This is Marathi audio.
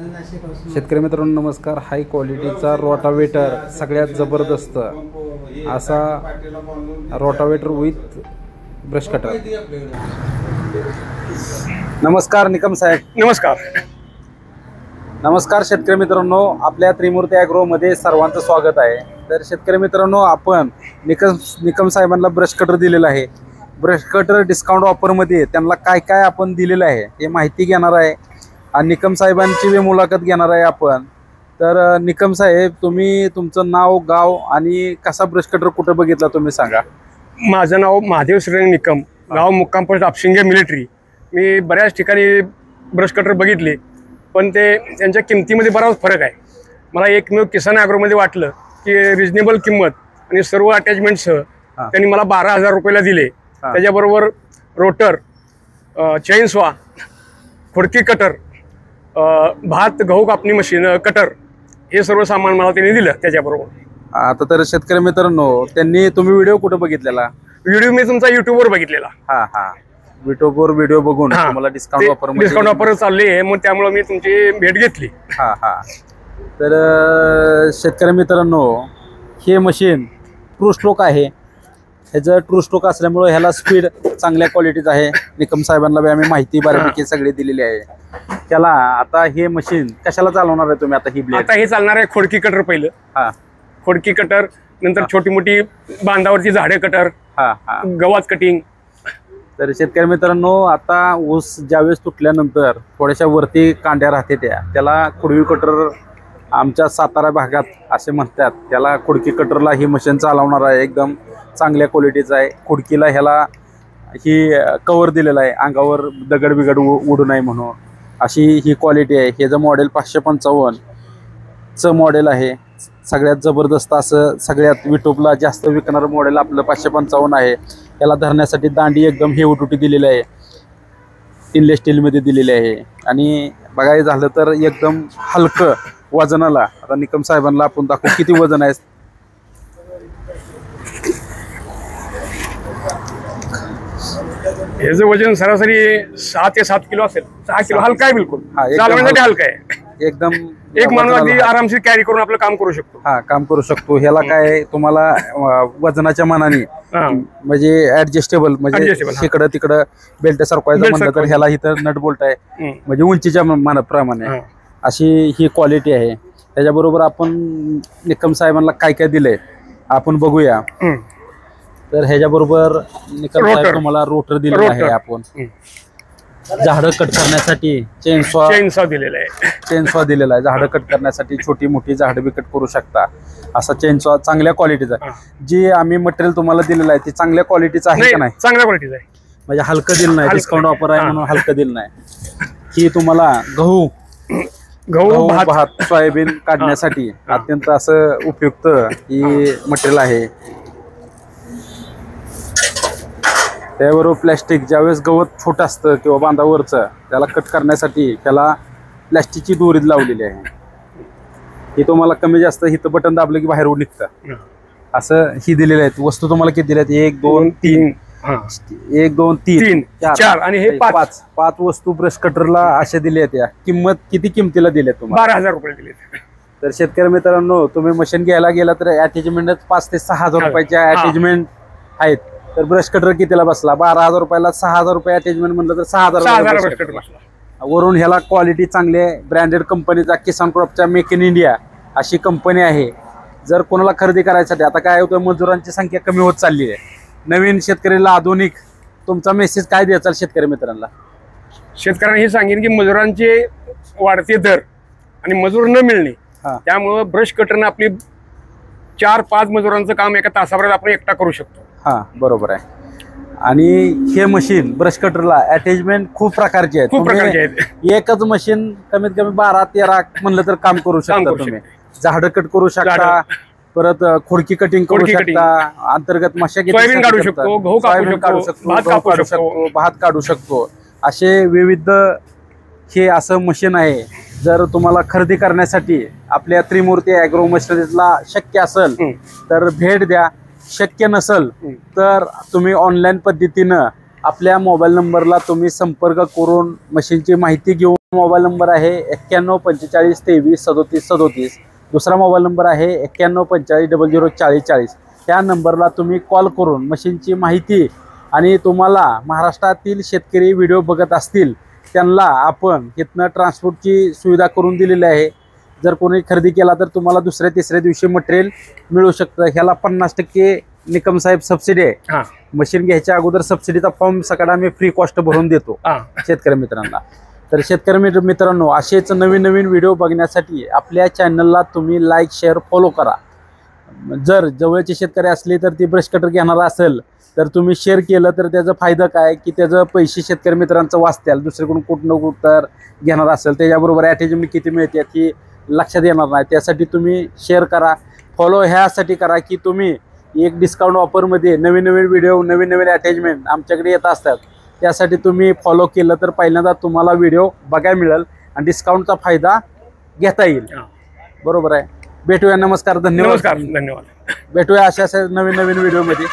शेतकरी मित्रांनो नमस्कार. हाय क्वालिटीचा रोटावेटर, सगळ्यात जबरदस्त असा रोटावेटर विथ ब्रश कटर. नमस्कार निकम साहेब. नमस्कार. नमस्कार शेतकरी मित्रांनो, आपल्या त्रिमूर्ती ॲग्रो मध्ये सर्वांचं स्वागत आहे. तर शेतकरी मित्रांनो, आपण निकम साहेबांना ब्रश कटर दिलेला आहे. ब्रश कटर डिस्काउंट ऑफरमध्ये त्यांना काय काय आपण दिलेलं आहे हे माहिती घेणार आहे आणि निकम साहेबांची मुलाखत घेणार आहे आपण. तर निकम साहेब, तुम्ही तुमचं नाव, गाव आणि कसा ब्रश कटर कुठं बघितला तुम्ही सांगा. माझं नाव महादेव श्रीरंग निकम, गाव मुक्काम पोस्ट आपशिंगे मिलिटरी. मी बऱ्याच ठिकाणी ब्रश कटर बघितले, पण त्यांच्या किमतीमध्ये बराच फरक आहे. मला एकमेव किसान ॲग्रोमध्ये वाटलं की रिजनेबल किंमत आणि सर्व अटॅचमेंटसह त्यांनी मला 12,000 रुपयाला दिले. त्याच्याबरोबर रोटर, चेनस्वा, खुडकी कटर, भात गहू कापणी मशीन कटर, हे सर्व सामान मला त्यांनी दिलं त्याच्याबरोबर. आता तर शेतकरी मित्रांनो, तुम्ही व्हिडिओ कुठे बघितलेला? व्हिडिओ मी तुमचा युट्यूबवर बघितलेला. युट्यूबवर व्हिडिओ बघून तुम्हाला डिस्काउंट ऑफर चालली आहे, मग त्यामुळे मी तुमची भेट घेतली. तर शेतकरी मित्रांनो, हे मशीन ट्रू स्ट्रोक आहे. ह्याचं ट्रू स्ट्रोक असल्यामुळे ह्याला स्पीड चांगल्या क्वालिटीचं आहे. निकम साहेबांना आम्ही माहिती बऱ्यापैकी सगळी दिलेली आहे. त्याला आता हे मशीन कशाला चालवणार आहे तुम्ही? आता ही ब्लेड, आता हे चालणार आहे खोडकी कटर. पहिलं खोडकी कटर, नंतर छोटी मोठी बांधावरची झाडे कटर, गवात कटिंग. तर शेतकरी मित्रांनो, आता ऊस ज्यावेळेस तुटल्यानंतर थोड्याशा वरती कांड्या राहते त्याला खुडवी कटर आमच्या सातारा भागात असे म्हणतात. त्याला खुडकी कटरला ही मशीन चालवणार आहे. एकदम चांगल्या क्वालिटीचं आहे. खुडकीला ह्याला ही कवर दिलेलं आहे, अंगावर दगड बिगड उडू नये म्हणून, अशी ही क्वालिटी आहे. ह्याचं मॉडेल 555चं मॉडेल आहे. सगळ्यात जबरदस्त असं, सगळ्यात युट्यूबला जास्त विकणारं मॉडेल आपलं 555 आहे. याला धरण्यासाठी दांडी एकदम हेवटुटी दिलेली आहे, स्टेनलेस स्टीलमध्ये दिलेली आहे. आणि बघायचं झालं तर एकदम हलकं वजनाला. आता निकम साहेबांना आपण दाखवू किती वजन आहे. ह्याचं वजन सरासरी 6 ते 7 किलो असेल. 6 किलो हलका आहे, बिलकुल चालवण्यासाठी हलका आहे. एकदम एक माणूस अगदी आरामशीर कॅरी करून आपलं काम करू शकतो. काम करू शकतो. ह्याला काय तुम्हाला वजनाच्या मानाने म्हणजे ऍडजस्टेबल, म्हणजे इकडं तिकडं बेल्ट सरकवायचं म्हणलं तर ह्याला इथं नट बोल्ट आहे, म्हणजे उंचीच्या मानाप्रमाणे अशी ही क्वालिटी आहे. त्याच्याबरोबर आपण निकम साहेबांना काय काय दिलंय आपण बघूया. तर ह्याच्याबरोबर निकम साहेब तुम्हाला रोटर दिलेला आहे. आपण झाडं कट करण्यासाठी चेनस्वा दिलेला आहे. झाडं कट करण्यासाठी छोटी मोठी झाडं बी कट करू शकता. असा चेनस्वा चांगल्या क्वालिटीचा. जी आम्ही मटेरियल तुम्हाला दिलेलं आहे ते चांगल्या क्वालिटीचं आहे का नाही? चांगल्या क्वालिटीचं आहे, म्हणजे हलकं दिलं नाही. डिस्काउंट ऑफर आहे म्हणून हलकं दिलं नाही. ही तुम्हाला गहू, भात, सोयाबीन काढण्यासाठी अत्यंत असं उपयुक्त ही मटेरियल आहे. त्याबरोबर प्लॅस्टिक, ज्यावेळेस गवत छोटं असतं किंवा बांधावरचं, त्याला कट करण्यासाठी त्याला प्लॅस्टिकची दोरी लावलेली आहे. ही तुम्हाला कमी जास्त हिथं बटन दाबलं की बाहेर निघतं. असं ही दिलेली आहेत. वस्तू तुम्हाला किती दिल्यात? 1 2 3 4 आणि हे 5 वस्तू ब्रश कटरला अशा दिल्या आहेत. किंमत किती किमतीला दिल्यात तुम्हाला? 12,000 रुपये दिले. तर शेतकरी मित्रांनो, तुम्ही मशीन घ्यायला गेला तर अटॅचमेंट 5 ते 6,000 रुपयाच्या अटॅचमेंट आहेत. तर ब्रश कटर कितीला बसला? 12,000 रुपयाला 6,000 रुपये अटॅचमेंट म्हणलं तर 6,000 वरून. ह्याला क्वालिटी चांगली आहे. ब्रँडेड कंपनीचा किसान क्रॉपच्या मेक इन इंडिया अशी कंपनी आहे. जर कोणाला खरेदी करायसाठी, आता काय होतं, मजुरांची संख्या कमी होत चालली आहे. नवीन शेतकऱ्याला आधुनिक तुमचा मेसेज काय द्यायचा शेतकरी मित्रांना? शेतकऱ्यांना हे सांगेन की मजुरांचे वाढते दर आणि मजूर न मिळणे, त्यामुळं ब्रश कटरनं आपली 4-5 मजुरांचं काम एका तासाभरात आपण एकटा करू शकतो. बरोबर आहे. आणि हे मशीन ब्रश कटरला अटॅचमेंट खूप प्रकारचे आहेत. एकच मशीन कमीत कमी 12-13 म्हणलं तर काम करू शकता तुम्ही. झाडं कट करू शकता, परत खुडकी कटिंग करू शकता, अंतर्गत मशागत काढू शकतो, गहू काढू शकतो, भात काढू शकतो. असे विविध हे असं मशीन आहे. जर तुम्हाला खरेदी करण्यासाठी आपल्या त्रिमूर्ती ॲग्रो मशीनरीजला शक्य असेल तर भेट द्या. शक्य नसेल तर तुम्ही ऑनलाईन पद्धतीनं आपल्या मोबाईल नंबरला तुम्ही संपर्क करून मशीनची माहिती घेऊन. मोबाईल नंबर आहे 9145233737. दुसरा मोबाईल नंबर आहे 9145004040. त्या नंबरला तुम्ही कॉल करून मशीनची माहिती आणि तुम्हाला महाराष्ट्रातील शेतकरी व्हिडिओ बघत असतील त्यांना आपण इथनं ट्रान्सपोर्टची सुविधा करून दिलेली आहे. जर कोणी खरेदी केला तर तुम्हाला दुसऱ्या तिसऱ्या दिवशी मटेरियल मिळू शकतं. ह्याला 50% निकम साहेब सबसिडी आहे. मशीन घ्यायच्या अगोदर सबसिडीचा फॉर्म सगळा आम्ही फ्री कॉस्ट भरून देतो शेतकरी मित्रांना. तर शेतकरी मित्रांनो, असेच नवीन नवीन व्हिडिओ बघण्यासाठी आपल्या चॅनलला तुम्ही लाईक शेअर फॉलो करा. जर जवळचे शेतकरी असले तर ती ब्रश कटर घेणारा असेल तर तुम्ही शेअर केलं तर त्याचा फायदा काय की त्याचं पैसे शेतकरी मित्रांचं वाचतील. दुसरीकडून कुठं कुठं घेणार असेल त्याच्याबरोबर अटॅचमेंट किती मिळते ती लक्षात येणार नाही. त्यासाठी तुम्ही शेअर करा, फॉलो ह्यासाठी करा की तुम्ही एक डिस्काउंट ऑफरमध्ये नवीन नवीन व्हिडिओ नवीन नवीन अटॅचमेंट आमच्याकडे येत असतात. त्यासाठी तुम्ही फॉलो केलं तर पहिल्यांदा तुम्हाला व्हिडिओ बघायला मिळेल आणि डिस्काउंटचा फायदा घेता येईल. बरोबर आहे. भेटूया. नमस्कार. धन्यवाद. धन्यवाद. भेटूया अशा नवीन नवीन व्हिडिओमध्ये.